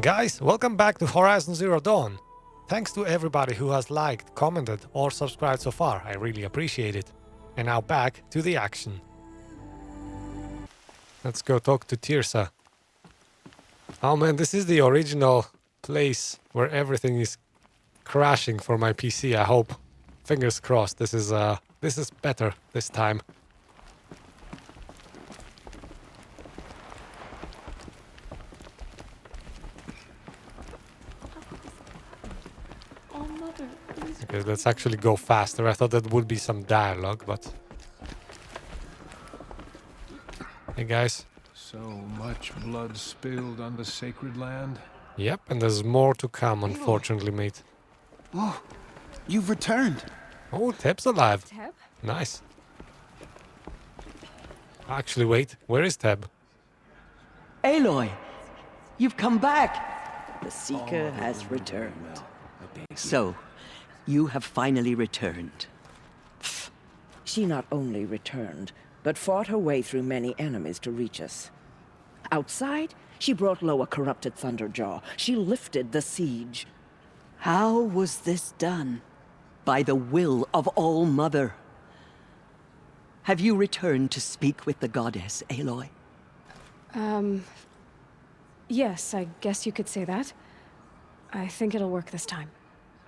Guys, welcome back to Horizon Zero Dawn. Thanks to everybody who has liked, commented or subscribed so far, I really appreciate it. And now back to the action. Let's go talk to Teersa. Oh man, this is the original place where everything is crashing for my PC, I hope. Fingers crossed, this is better this time. Okay, let's actually go faster. I thought that would be some dialogue, but... Hey guys. So much blood spilled on the sacred land? Yep, and there's more to come, unfortunately, mate. Oh, you've returned. Oh, Teb's alive. Teb? Nice. Actually, wait, where is Teb? Aloy, you've come back. The Seeker has returned. So, you have finally returned. She not only returned, but fought her way through many enemies to reach us. Outside, she brought low a corrupted Thunderjaw. She lifted the siege. How was this done? By the will of All-Mother. Have you returned to speak with the goddess, Aloy? Yes, I guess you could say that. I think it'll work this time.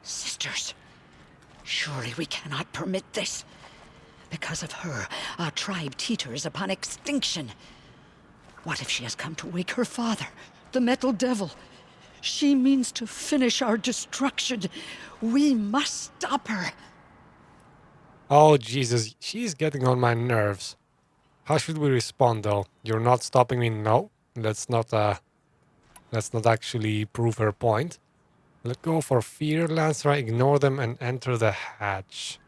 Sisters, surely we cannot permit this. Because of her, our tribe teeters upon extinction. What if she has come to wake her father, the Metal Devil? She means to finish our destruction. We must stop her. Oh, Jesus, she's getting on my nerves. How should we respond, though? You're not stopping me? No. Let's not actually prove her point. Let's go for fear, Lancera, ignore them and enter the hatch.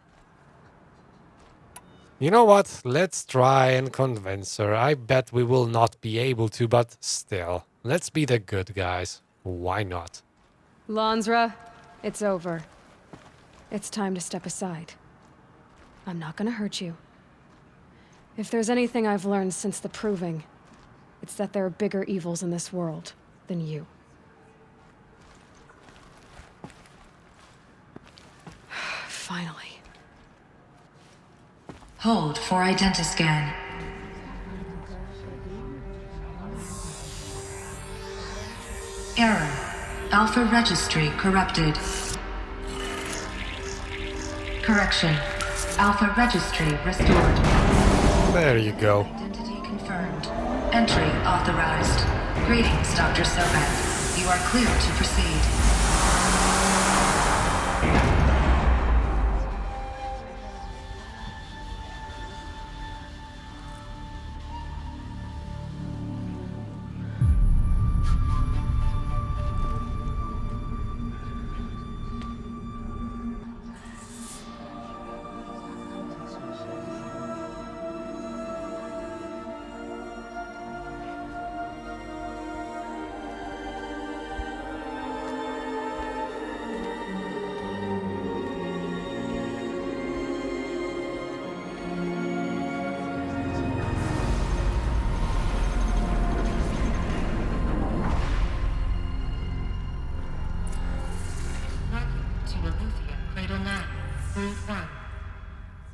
You know what? Let's try and convince her. I bet we will not be able to, but still. Let's be the good guys. Why not? Lansra, it's over. It's time to step aside. I'm not gonna hurt you. If there's anything I've learned since the Proving, it's that there are bigger evils in this world than you. Finally. Hold for identiscan. Error. Alpha registry corrupted. Correction. Alpha registry restored. There you go. Identity confirmed. Entry authorized. Greetings, Dr. Sobek. You are clear to proceed.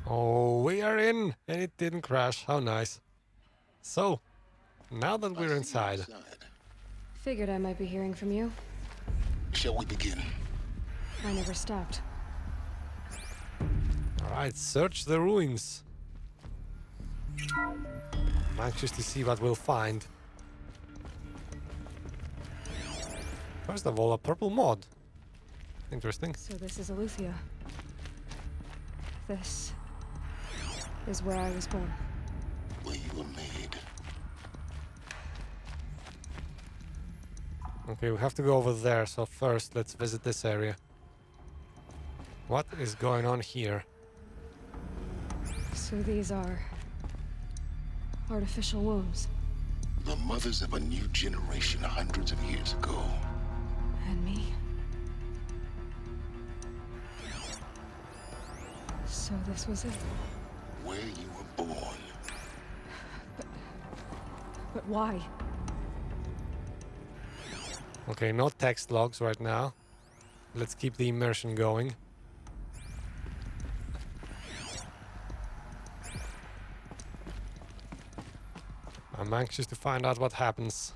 Oh, we are in, and it didn't crash. How nice. So, now that we're inside. Figured I might be hearing from you. Shall we begin? I never stopped. Alright, search the ruins. I'm anxious to see what we'll find. First of all, a purple mod. Interesting. So this is Aletheia. This is where I was born. Where you were made. Okay, we have to go over there, so first let's visit this area. What is going on here? So these are artificial wombs. The mothers of a new generation hundreds of years ago. And me. So this was it. Where you were born. But why? Okay, no text logs right now. Let's keep the immersion going. I'm anxious to find out what happens.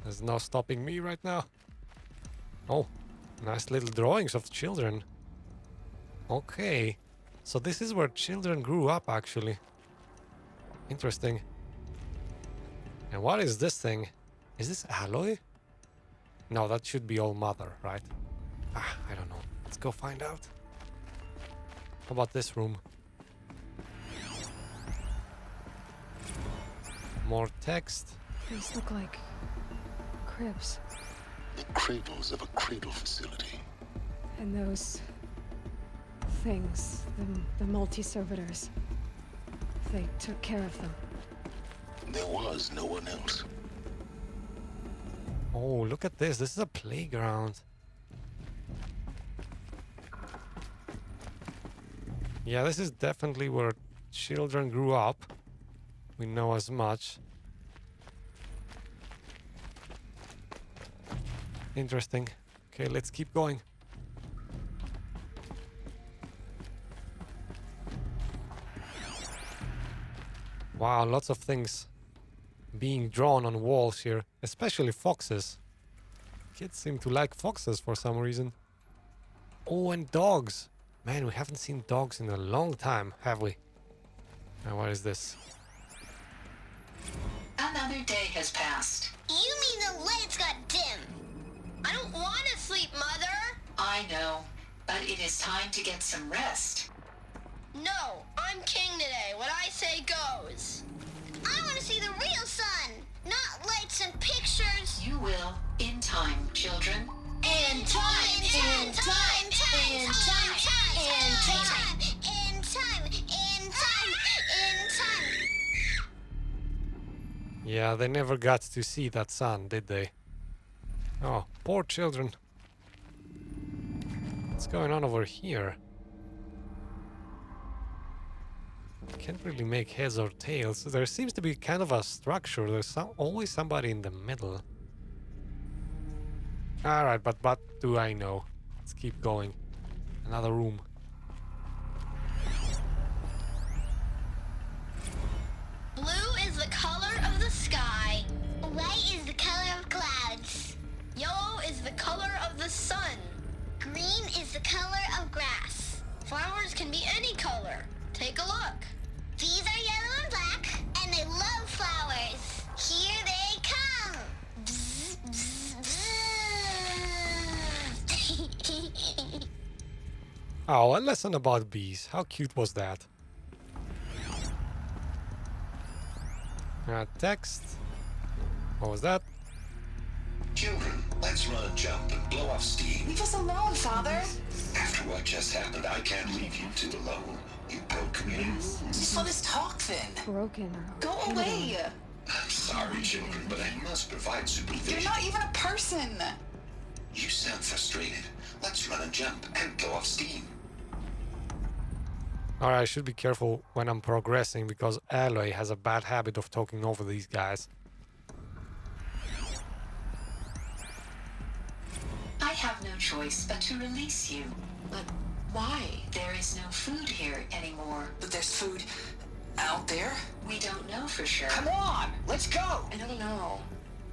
There's no stopping me right now. Oh, nice little drawings of children. Okay, so this is where children grew up, actually. Interesting. And what is this thing? Is this Aloy? No, that should be All Mother, right? Ah, I don't know. Let's go find out. How about this room? More text. These look like cribs. The cradles of a cradle facility. And those things, the multi-servitors, they took care of them. There was no one else. Oh, look at this. This is a playground. Yeah, this is definitely where children grew up. We know as much. Interesting. Okay, let's keep going. Wow, lots of things being drawn on walls here, especially foxes. Kids seem to like foxes for some reason. Oh, and dogs. Man, we haven't seen dogs in a long time, have we? Now, what is this? Another day has passed. You mean the lights got dim? I don't want to sleep, Mother! I know, but it is time to get some rest. No, I'm king today. What I say goes. I want to see the real sun, not lights and pictures. You will, in time, children. In time, in time, in time, in time, in time, in time, in time. Yeah, they never got to see that sun, did they? Oh, poor children. What's going on over here? Can't really make heads or tails. There seems to be kind of a structure. There's always somebody in the middle. Alright, but what do I know? Let's keep going. Another room. Blue is the color of the sky. White is the color of clouds. Yellow is the color of the sun. Green is the color of grass. Flowers can be any color. Take a look. These are yellow and black, and they love flowers. Here they come. Bzz, bzz, bzz. Oh, a lesson about bees. How cute was that? Text. What was that? Children, let's run a jump and blow off steam. Leave us alone, Father. After what just happened, I can't leave you two alone. You broke community rules. Just let us talk then. Broken or... Go away. I'm sorry, children, but I must provide supervision. You're not even a person. You sound frustrated. Let's run a jump and blow off steam. Alright, I should be careful when I'm progressing because Aloy has a bad habit of talking over these guys. I have no choice but to release you. But why? There is no food here anymore. But there's food out there. We don't know for sure. Come on, let's go. I don't know.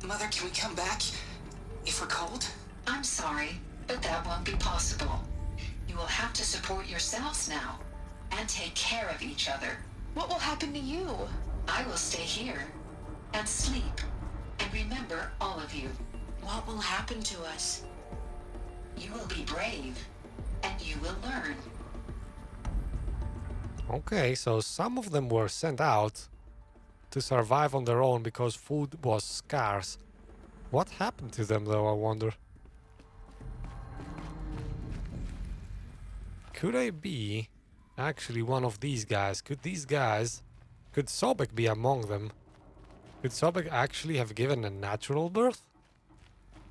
Mother, can we come back if we're cold? I'm sorry, but that won't be possible. You will have to support yourselves now and take care of each other. What will happen to you? I will stay here and sleep and remember all of you. What will happen to us? You will be brave and you will learn. Okay, so some of them were sent out to survive on their own because food was scarce. What happened to them though, I wonder? Could I be actually one of these guys? Could Sobek be among them? Could Sobek actually have given a natural birth?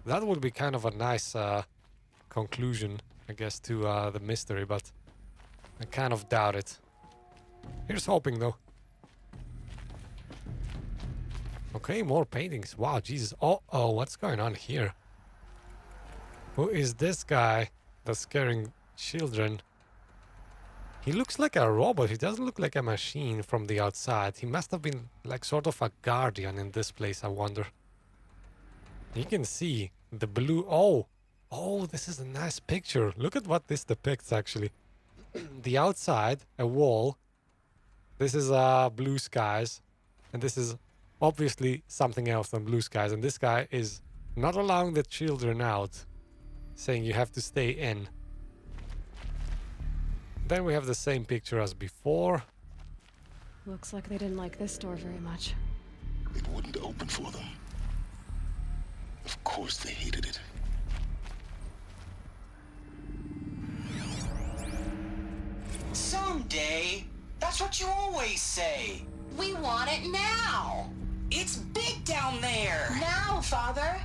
That would be kind of a nice conclusion, I guess, to the mystery, but I kind of doubt it. Here's hoping, though. Okay, more paintings. Wow, Jesus. Oh, what's going on here? Who is this guy that's scaring children? He looks like a robot. He doesn't look like a machine from the outside. He must have been like sort of a guardian in this place, I wonder. You can see the blue... Oh, this is a nice picture. Look at what this depicts, actually. The outside, a wall. This is blue skies. And this is obviously something else than blue skies. And this guy is not allowing the children out, saying you have to stay in. Then we have the same picture as before. Looks like they didn't like this door very much. It wouldn't open for them. Of course they hated it. Someday. That's what you always say. We want it now. It's big down there. Now, Father.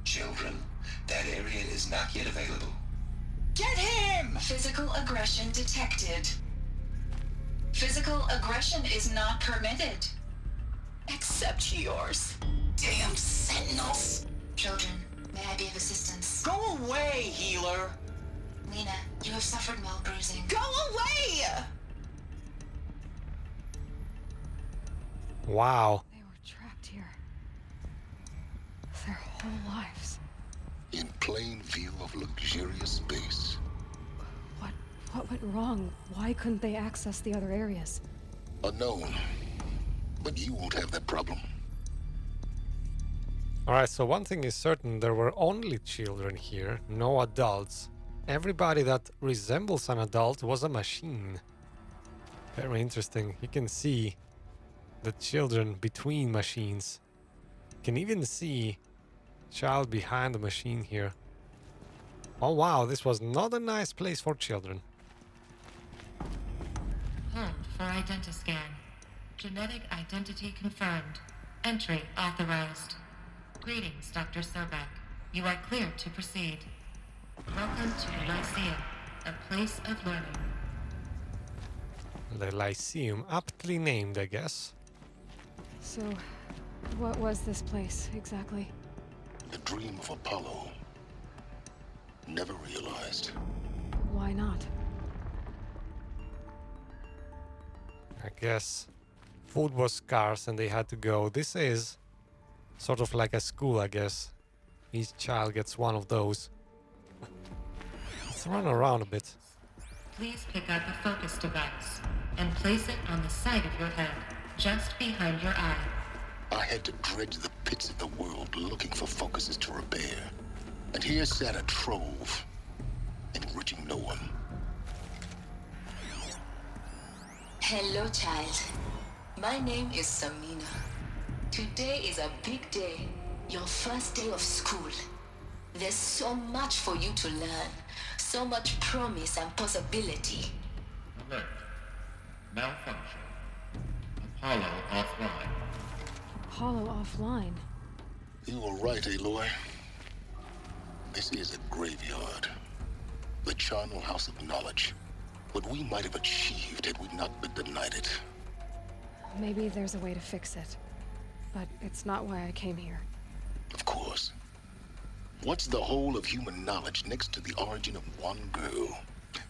Children, that area is not yet available. Get him! Physical aggression detected. Physical aggression is not permitted. Except yours. Damn sentinels. Children, may I be of assistance? Go away, healer. Lena, you have suffered mild bruising. Go away! Wow. They were trapped here. Their whole lives. In plain view of luxurious space. What went wrong? Why couldn't they access the other areas? Unknown. But you won't have that problem. Alright, so one thing is certain, there were only children here, no adults. Everybody that resembles an adult was a machine. Very interesting. You can see the children between machines. You can even see child behind the machine here. Oh wow, this was not a nice place for children. Home for identiscan. Genetic identity confirmed. Entry authorized. Greetings, Dr. Sobek. You are cleared to proceed. Welcome to the Lyceum, a place of learning. The Lyceum, aptly named, I guess. So, what was this place exactly? The dream of Apollo. Never realized. Why not? I guess food was scarce and they had to go. This is sort of like a school, I guess. Each child gets one of those. Let's run around a bit. Please pick up a focus device and place it on the side of your head, just behind your eye. I had to dredge the pits of the world looking for focuses to repair. And here sat a trove, enriching no one. Hello, child. My name is Samina. Today is a big day. Your first day of school. There's so much for you to learn. So much promise and possibility. Alert. Malfunction. Apollo offline. Apollo offline? You were right, Aloy. This is a graveyard. The charnel house of knowledge. What we might have achieved had we not been denied it. Maybe there's a way to fix it. But it's not why I came here. Of course. What's the whole of human knowledge next to the origin of one girl?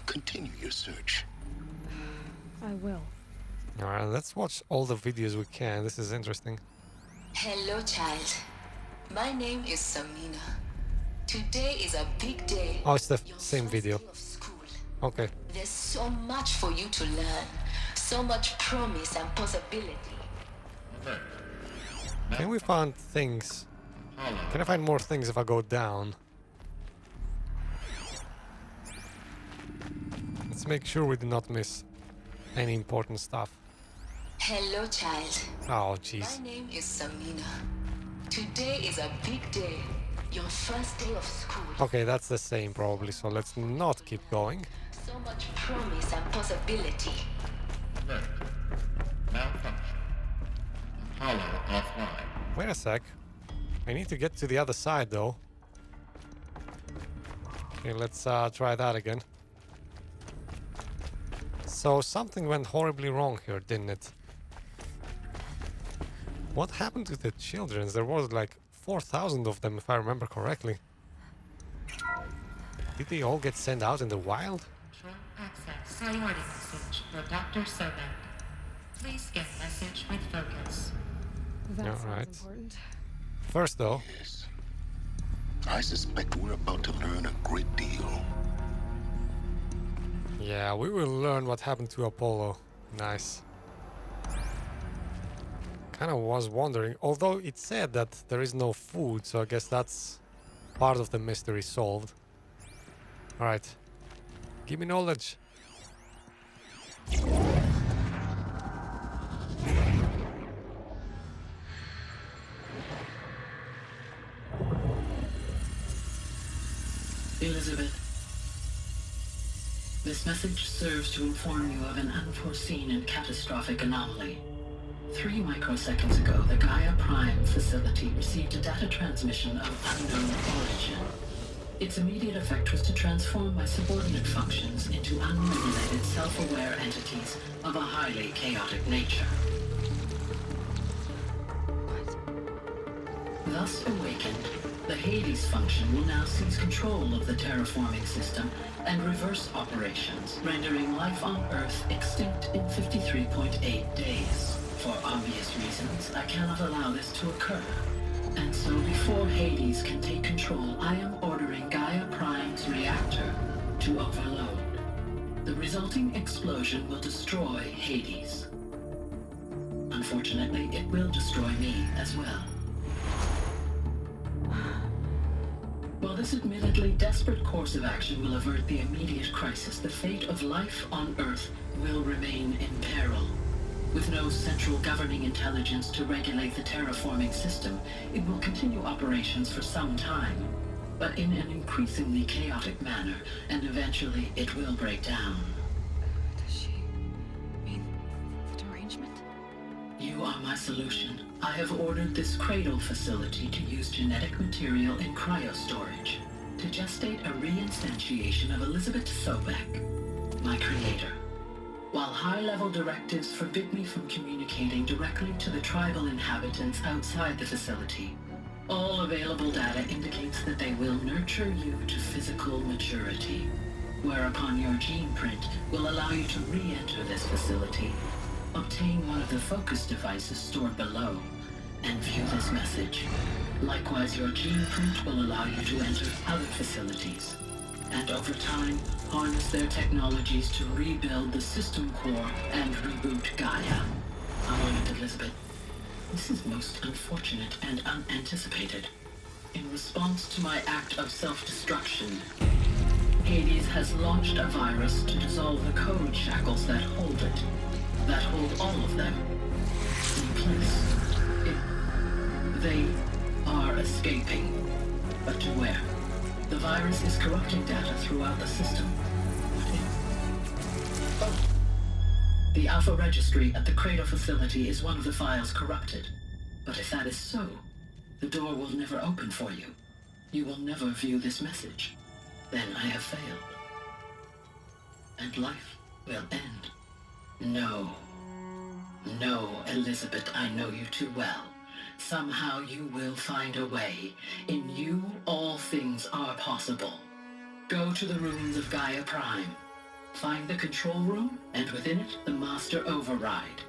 Continue your search. I will. Alright, let's watch all the videos we can. This is interesting. Hello, child. My name is Samina. Today is a big day. Oh, it's the same video. Okay. There's so much for you to learn. So much promise and possibility. Can we find things? Can I find more things if I go down? Let's make sure we do not miss any important stuff. Hello, child. Oh, jeez. My name is Samina. Today is a big day. Your first day of school. Okay, that's the same probably, so let's not keep going. So much promise and possibility. Alert. Malfunction. Apollo offline. Wait a sec. I need to get to the other side though. Okay, let's try that again. So something went horribly wrong here, didn't it? What happened to the children? There was like 4,000 of them if I remember correctly. Did they all get sent out in the wild? Control access priority message for Dr. Sobek. Please scan message with focus. That sounds Alright. important. First though, Yes. I suspect we're about to learn a great deal. yeah, we will learn what happened to Apollo. Nice. Kind of was wondering, although it said that there is no food, so I guess that's part of the mystery solved. Alright. Give me knowledge. Elizabeth, this message serves to inform you of an unforeseen and catastrophic anomaly. 3 microseconds ago, the Gaia Prime facility received a data transmission of unknown origin. Its immediate effect was to transform my subordinate functions into unregulated, self-aware entities of a highly chaotic nature. Thus awakened, the Hades function will now seize control of the terraforming system and reverse operations, rendering life on Earth extinct in 53.8 days. For obvious reasons, I cannot allow this to occur. And so before Hades can take control, I am ordering Gaia Prime's reactor to overload. The resulting explosion will destroy Hades. Unfortunately, it will destroy me as well. While this admittedly desperate course of action will avert the immediate crisis, the fate of life on Earth will remain in peril. With no central governing intelligence to regulate the terraforming system, it will continue operations for some time, but in an increasingly chaotic manner, and eventually it will break down. Does she mean the derangement? You are my solution. I have ordered this cradle facility to use genetic material in cryostorage to gestate a reinstantiation of Elizabeth Sobek, my creator. While high-level directives forbid me from communicating directly to the tribal inhabitants outside the facility, all available data indicates that they will nurture you to physical maturity, whereupon your gene print will allow you to re-enter this facility, obtain one of the focus devices stored below, and view this message. Likewise, your gene print will allow you to enter other facilities, and over time, harness their technologies to rebuild the system core and reboot Gaia. However, Elizabeth, this is most unfortunate and unanticipated. In response to my act of self-destruction, Hades has launched a virus to dissolve the code shackles that hold it, that hold all of them in place. They are escaping, but to where? The virus is corrupting data throughout the system. The Alpha Registry at the Cradle facility is one of the files corrupted. But if that is so, the door will never open for you. You will never view this message. Then I have failed. And life will end. No. No, Elizabeth, I know you too well. Somehow you will find a way. In you, all things are possible. Go to the ruins of Gaia Prime. Find the control room, and within it, the Master Override.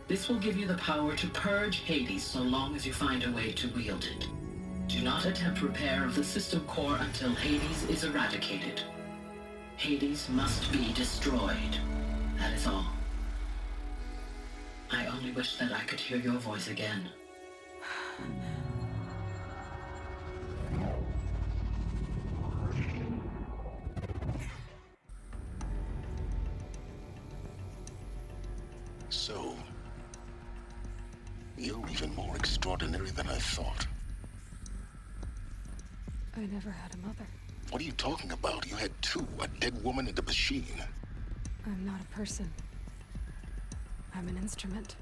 This will give you the power to purge Hades so long as you find a way to wield it. Do not attempt repair of the system core until Hades is eradicated. Hades must be destroyed. That is all. I only wish that I could hear your voice again. So, you're even more extraordinary than I thought. I never had a mother. What are you talking about? You had two, a dead woman and a machine. I'm not a person. I'm an instrument.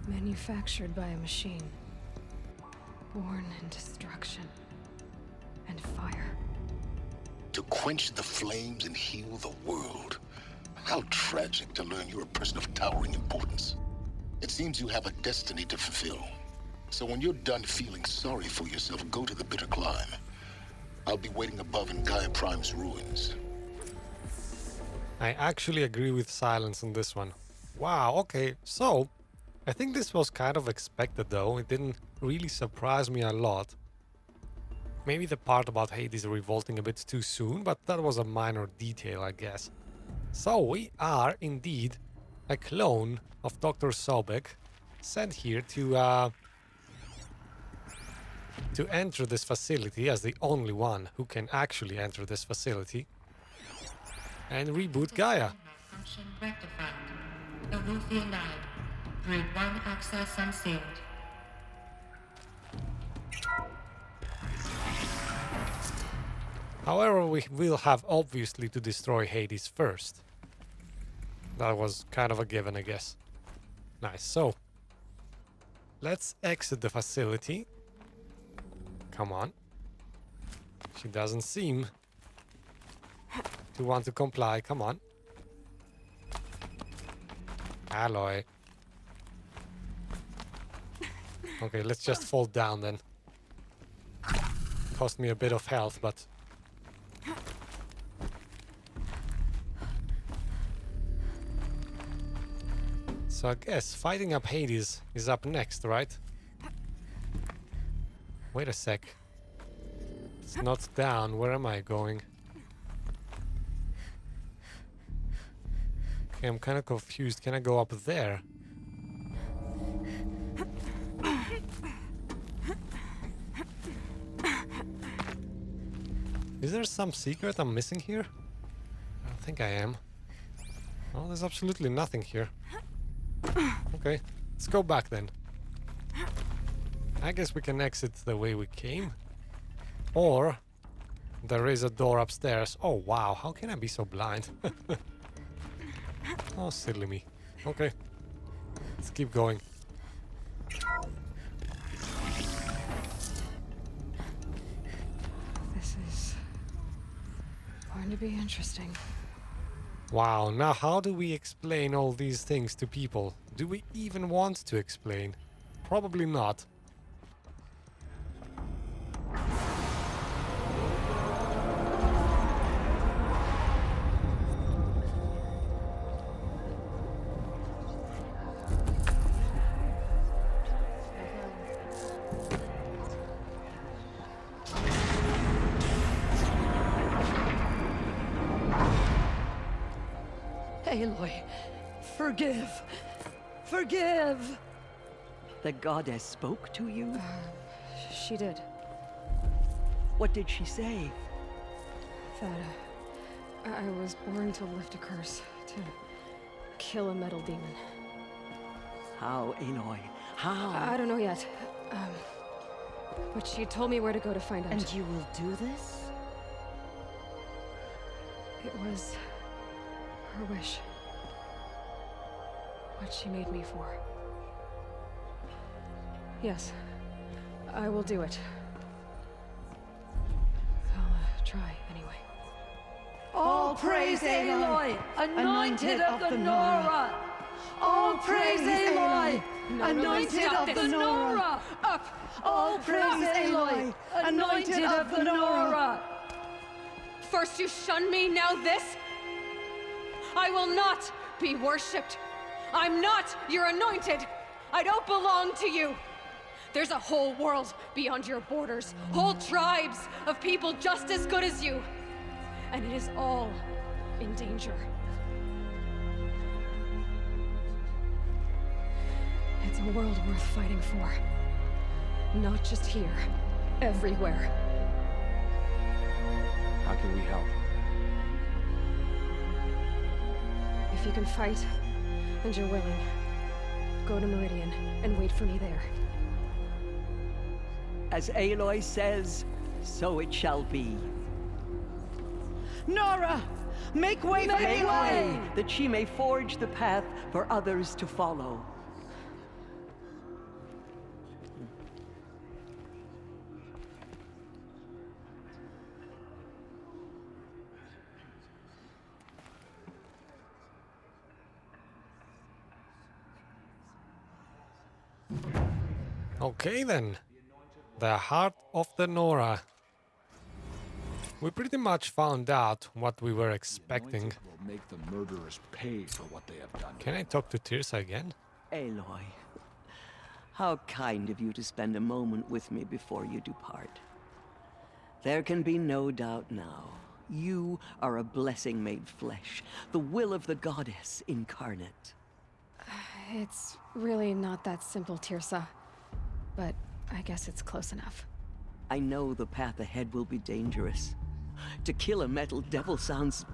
Manufactured by a machine. Born in destruction and fire. To quench the flames and heal the world. How tragic to learn you're a person of towering importance. It seems you have a destiny to fulfill. So when you're done feeling sorry for yourself, go to the bitter climb. I'll be waiting above in Gaia Prime's ruins. I actually agree with Silence on this one. Wow, okay, so I think this was kind of expected though. It didn't really surprise me a lot. Maybe the part about Hades revolting a bit too soon, but that was a minor detail, I guess. So we are indeed a clone of Dr. Sobek, sent here to enter this facility as the only one who can actually enter this facility and reboot Gaia. Function rectified. Eleuthia 9. Grid 1 access unsealed. However, we will have obviously to destroy Hades first. That was kind of a given, I guess. Nice, so let's exit the facility. Come on. She doesn't seem to want to comply. Come on. Aloy. Okay, let's just fall down then. Cost me a bit of health, but... So I guess fighting up Hades is up next, right? Wait a sec. It's not down. Where am I going? Okay, I'm kind of confused. Can I go up there? Is there some secret I'm missing here? I don't think I am. Well, there's absolutely nothing here. Okay, let's go back then. I guess we can exit the way we came. Or there is a door upstairs. Oh wow, how can I be so blind? Oh, silly me. Okay, let's keep going. This is going to be interesting. Wow, now how do we explain all these things to people? Do we even want to explain? Probably not. Aloy, forgive! Forgive! The goddess spoke to you? She did. What did she say? That I was born to lift a curse, to kill a metal demon. How, Aloy? How? I don't know yet. But she told me where to go to find out. And you will do this? It was her wish. What she made me for. Yes, I will do it. I'll try anyway. All praise Aloy, anointed of the Nora! All praise Aloy, anointed of the Nora! Up! All praise Aloy, anointed of the Nora! First you shun me, now this? I will not be worshipped. I'm not your anointed. I don't belong to you. There's a whole world beyond your borders, whole tribes of people just as good as you. And it is all in danger. It's a world worth fighting for. Not just here, everywhere. How can we help? If you can fight, and you're willing, go to Meridian and wait for me there. As Aloy says, so it shall be. Nora! Make way for Make Aloy! way, that she may forge the path for others to follow. Okay then. The heart of the Nora. We pretty much found out what we were expecting. Will make the murderers pay for what they have done. Can I talk to Teersa again? Aloy, how kind of you to spend a moment with me before you depart. There can be no doubt now. You are a blessing made flesh, the will of the goddess incarnate. It's really not that simple, Teersa. But I guess it's close enough. I know the path ahead will be dangerous. To kill a metal devil sounds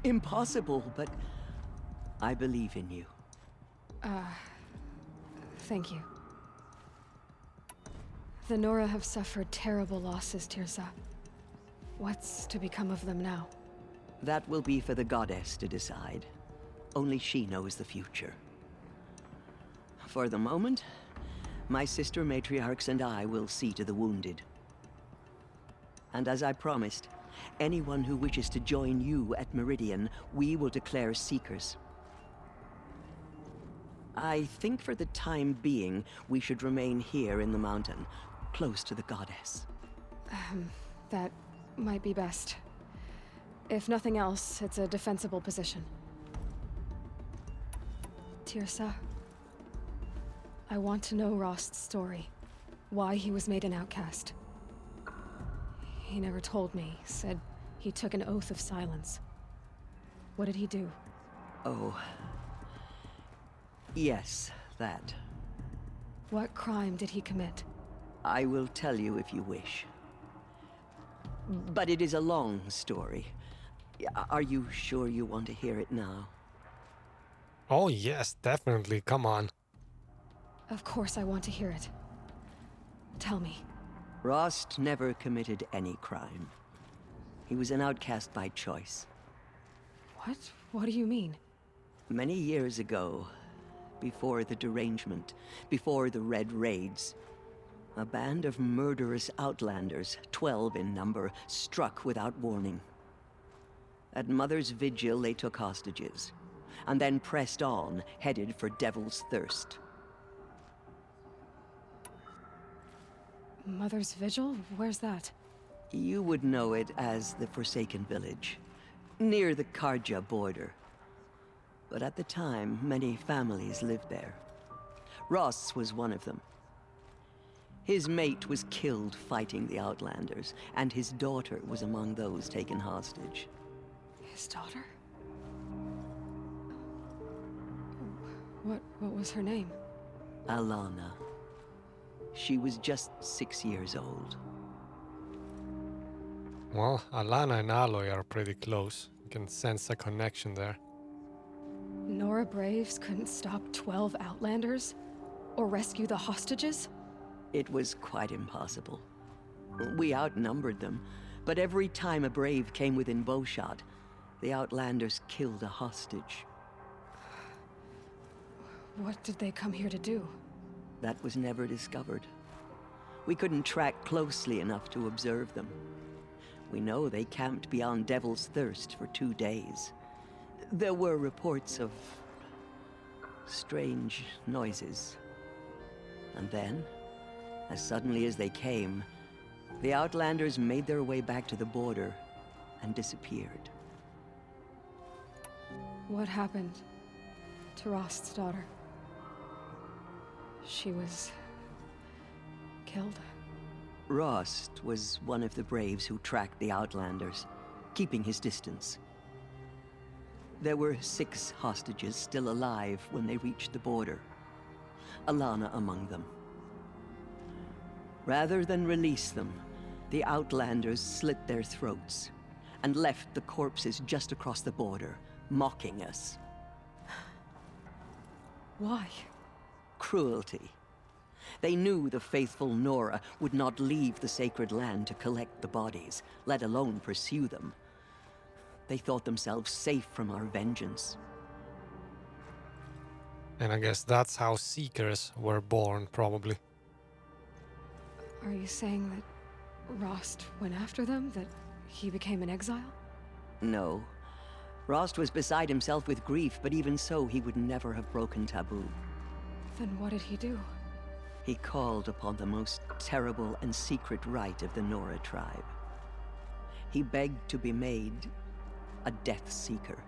impossible, but I believe in you. Thank you. The Nora have suffered terrible losses, Teersa. What's to become of them now? That will be for the goddess to decide. Only she knows the future. For the moment, my sister matriarchs and I will see to the wounded. And as I promised, anyone who wishes to join you at Meridian, we will declare seekers. I think for the time being, we should remain here in the mountain, close to the goddess. That might be best. If nothing else, it's a defensible position. Teersa, I want to know Rost's story. Why he was made an outcast. He never told me, said he took an oath of silence. What did he do? Oh. Yes, that. What crime did he commit? I will tell you if you wish. But it is a long story. Are you sure you want to hear it now? Oh yes, definitely, come on. Of course I want to hear it. Tell me. Rost never committed any crime. He was an outcast by choice. What? What do you mean? Many years ago, before the derangement, before the Red Raids, a band of murderous outlanders, 12 in number, struck without warning. At Mother's Vigil, they took hostages, and then pressed on, headed for Devil's Thirst. Mother's Vigil? Where's that? You would know it as the Forsaken Village, near the Karja border. But at the time, many families lived there. Rost's was one of them. His mate was killed fighting the Outlanders, and his daughter was among those taken hostage. His daughter? What was her name? Alana. She was just 6 years old. Well, Alana and Aloy are pretty close. You can sense a connection there. Nora Braves couldn't stop 12 Outlanders? Or rescue the hostages? It was quite impossible. We outnumbered them, but every time a Brave came within bowshot, the Outlanders killed a hostage. What did they come here to do? That was never discovered. We couldn't track closely enough to observe them. We know they camped beyond Devil's Thirst for 2 days. There were reports of strange noises. And then, as suddenly as they came, the Outlanders made their way back to the border and disappeared. What happened to Rost's daughter? She was killed? Rost was one of the Braves who tracked the Outlanders, keeping his distance. There were 6 hostages still alive when they reached the border, Alana among them. Rather than release them, the Outlanders slit their throats and left the corpses just across the border, mocking us. Why? Cruelty. They knew the faithful Nora would not leave the sacred land to collect the bodies, let alone pursue them. They thought themselves safe from our vengeance. And I guess that's how Seekers were born, probably. Are you saying that Rost went after them? That he became an exile? No. Rost was beside himself with grief, but even so, he would never have broken taboo. Then what did he do? He called upon the most terrible and secret rite of the Nora tribe. He begged to be made a Death Seeker.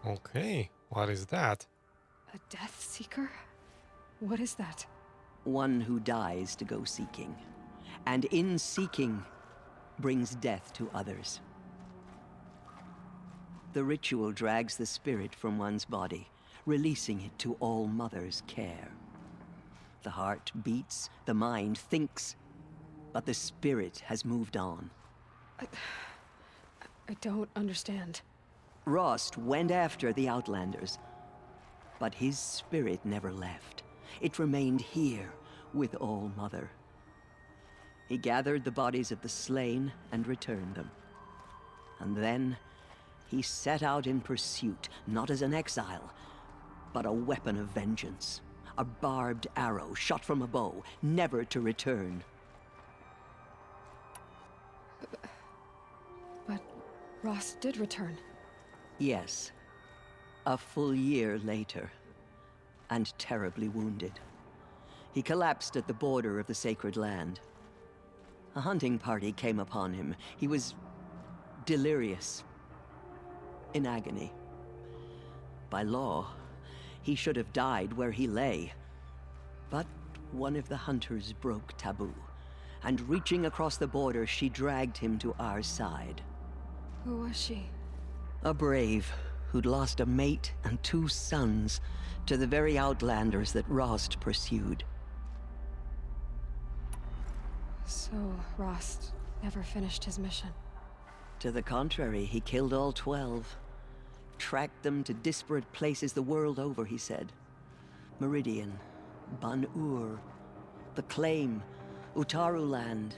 Okay, what is that? A Death Seeker? What is that? One who dies to go seeking, and in seeking, brings death to others. The ritual drags the spirit from one's body, releasing it to All Mother's care. The heart beats, the mind thinks, but the spirit has moved on. I don't understand. Rost went after the Outlanders, but his spirit never left. It remained here with All Mother. He gathered the bodies of the slain and returned them. And then he set out in pursuit, not as an exile, but a weapon of vengeance. A barbed arrow shot from a bow, never to return. But Rost did return. Yes. A full year later, and terribly wounded. He collapsed at the border of the sacred land. A hunting party came upon him. He was delirious, in agony. By law, he should have died where he lay. But one of the hunters broke taboo, and reaching across the border, she dragged him to our side. Who was she? A brave who'd lost a mate and 2 sons to the very Outlanders that Rost pursued. So, Rost never finished his mission. To the contrary, he killed all 12. Tracked them to disparate places the world over, he said. Meridian, Ban-Ur, the Claim, Utaruland,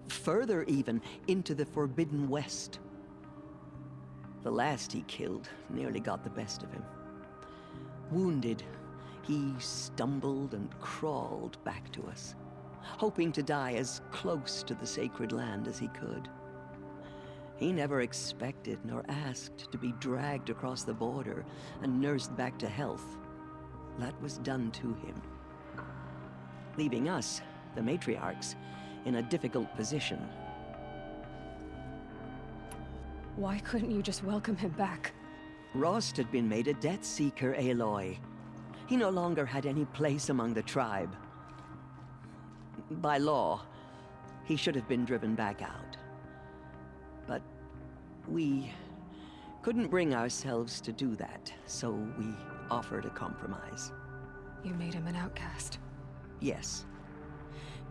further even, into the Forbidden West. The last he killed nearly got the best of him. Wounded, he stumbled and crawled back to us, hoping to die as close to the sacred land as he could. He never expected nor asked to be dragged across the border and nursed back to health. That was done to him, leaving us, the matriarchs, in a difficult position. Why couldn't you just welcome him back? Rost had been made a Death Seeker, Aloy. He no longer had any place among the tribe. By law, he should have been driven back out. But we couldn't bring ourselves to do that, so we offered a compromise. You made him an outcast. Yes.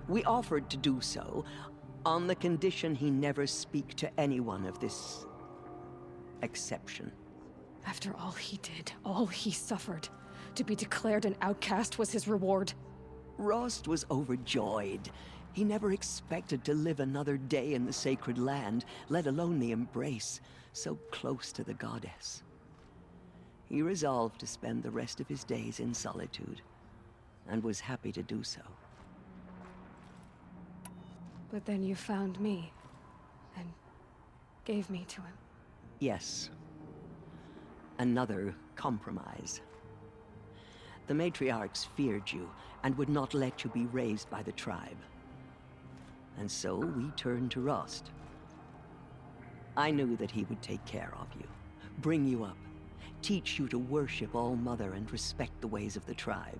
We offered to do so on the condition he never speak to anyone of this exception. After all he did, all he suffered, to be declared an outcast was his reward. Rost was overjoyed. He never expected to live another day in the sacred land, let alone the embrace, so close to the goddess. He resolved to spend the rest of his days in solitude, and was happy to do so. But then you found me, and gave me to him. Yes. Another compromise. The matriarchs feared you, and would not let you be raised by the tribe. And so we turned to Rost. I knew that he would take care of you, bring you up, teach you to worship All Mother and respect the ways of the tribe.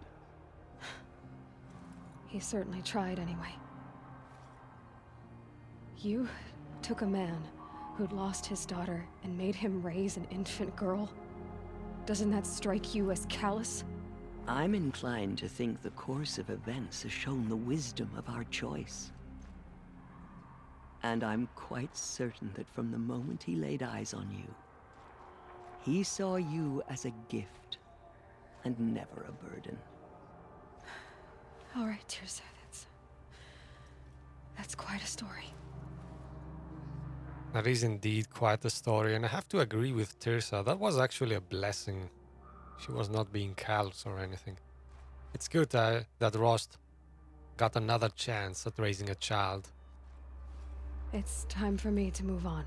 He certainly tried anyway. You took a man who'd lost his daughter and made him raise an infant girl? Doesn't that strike you as callous? I'm inclined to think the course of events has shown the wisdom of our choice. And I'm quite certain that from the moment he laid eyes on you, he saw you as a gift, and never a burden. All right, Teersa, that's quite a story. That is indeed quite a story, and I have to agree with Teersa. That was actually a blessing. She was not being callous or anything. It's good that Rost got another chance at raising a child. It's time for me to move on.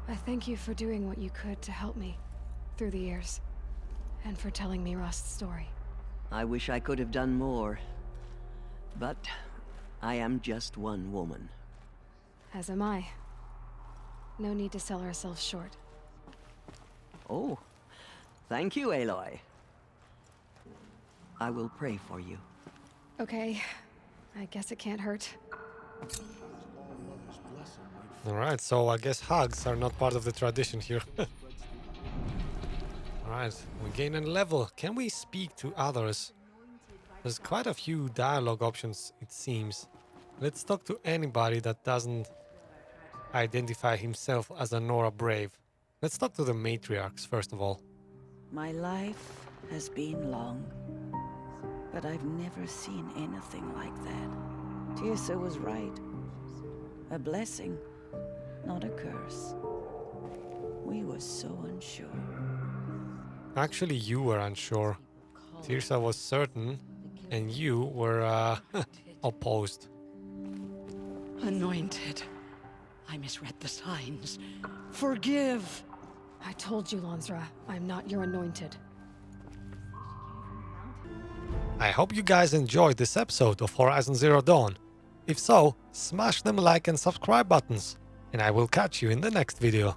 I thank you for doing what you could to help me through the years, and for telling me Rost's story. I wish I could have done more, but I am just one woman. As am I. No need to sell ourselves short. Oh, thank you, Aloy. I will pray for you. Okay. I guess it can't hurt. Alright, so I guess hugs are not part of the tradition here. Alright, we gain a level. Can we speak to others? There's quite a few dialogue options, it seems. Let's talk to anybody that doesn't identify himself as a Nora Brave. Let's talk to the matriarchs, first of all. My life has been long, but I've never seen anything like that. Teersa was right. A blessing, not a curse. We were so unsure. Actually, you were unsure. Teersa was certain, and you were opposed. Anointed. I misread the signs. Forgive! I told you, Lansra, I'm not your anointed. I hope you guys enjoyed this episode of Horizon Zero Dawn. If so, smash them like and subscribe buttons, and I will catch you in the next video.